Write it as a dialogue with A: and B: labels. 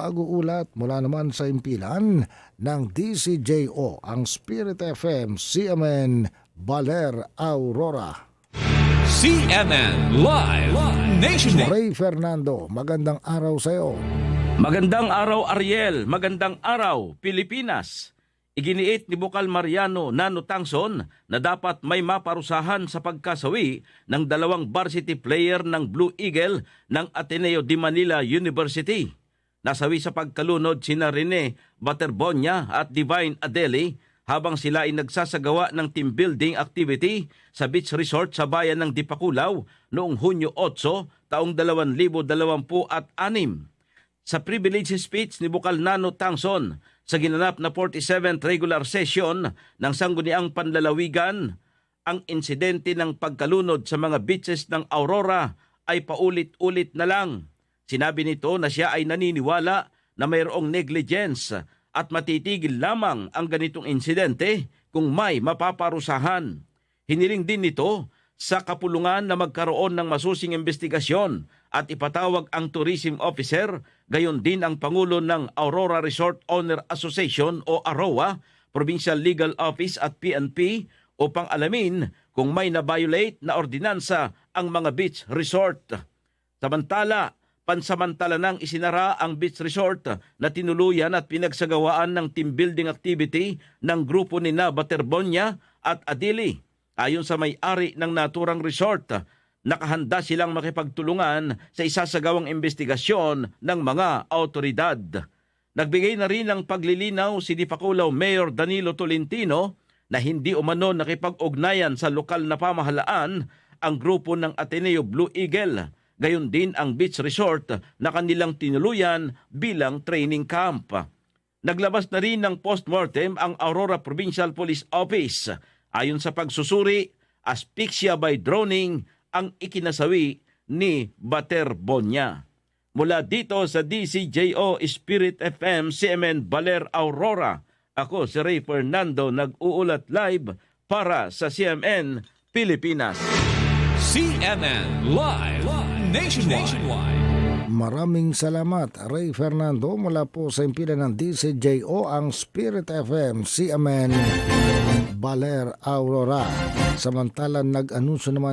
A: pag-uulat mula naman sa impilan ng DCJO, ang Spirit FM, CMN, Baler, Aurora.
B: CNN Live Nationwide.
A: Ray Fernando, magandang araw sa iyo.
C: Magandang araw Ariel, magandang araw Pilipinas. Iginiit ni Bukal Mariano Nano Tangson na dapat may maparusahan sa pagkasawi ng dalawang varsity player ng Blue Eagle ng Ateneo de Manila University. Nasawi sa pagkalunod sina Rene Baterbonia at Divine Adeli habang sila ay nagsasagawa ng team building activity sa beach resort sa bayan ng Dipakulaw noong Hunyo 8, taong 2026. Sa privilege speech ni Bukal Nano Tangson sa ginanap na 47th regular session ng Sangguniang Panlalawigan, ang insidente ng pagkalunod sa mga beaches ng Aurora ay paulit-ulit na lang. Sinabi nito na siya ay naniniwala na mayroong negligence at matitigil lamang ang ganitong insidente kung may mapaparusahan. Hiniling din nito sa kapulungan na magkaroon ng masusing investigasyon at ipatawag ang tourism officer, gayon din ang Pangulo ng Aurora Resort Owner Association o AROA, Provincial Legal Office at PNP upang alamin kung may na-violate na ordinansa ang mga beach resort. Samantala, pansamantala nang isinara ang beach resort na tinuluyan at pinagsagawaan ng team building activity ng grupo ni Baterbonia at Adili. Ayon sa may-ari ng naturang resort, nakahanda silang makipagtulungan sa isasagawang investigasyon ng mga autoridad. Nagbigay na rin ng paglilinaw si Dipakulaw Mayor Danilo Tolentino na hindi umano nakipag-ugnayan sa lokal na pamahalaan ang grupo ng Ateneo Blue Eagle, gayon din ang beach resort na kanilang tinuluyan bilang training camp. Naglabas na rin ng postmortem ang Aurora Provincial Police Office. Ayon sa pagsusuri, asphyxia by drowning ang ikinasawi ni Baterbonia. Mula dito sa DCJO Spirit FM CMN Baler Aurora, ako si Ray Fernando nag-uulat live para sa CMN Pilipinas.
B: CNN Live Nationwide.
A: Maraming salamat, Ray Fernando, mula po sa impilan ng DCJO, ang Spirit FM, CMN, Baler, Aurora. Samantalang nag-anunsyo naman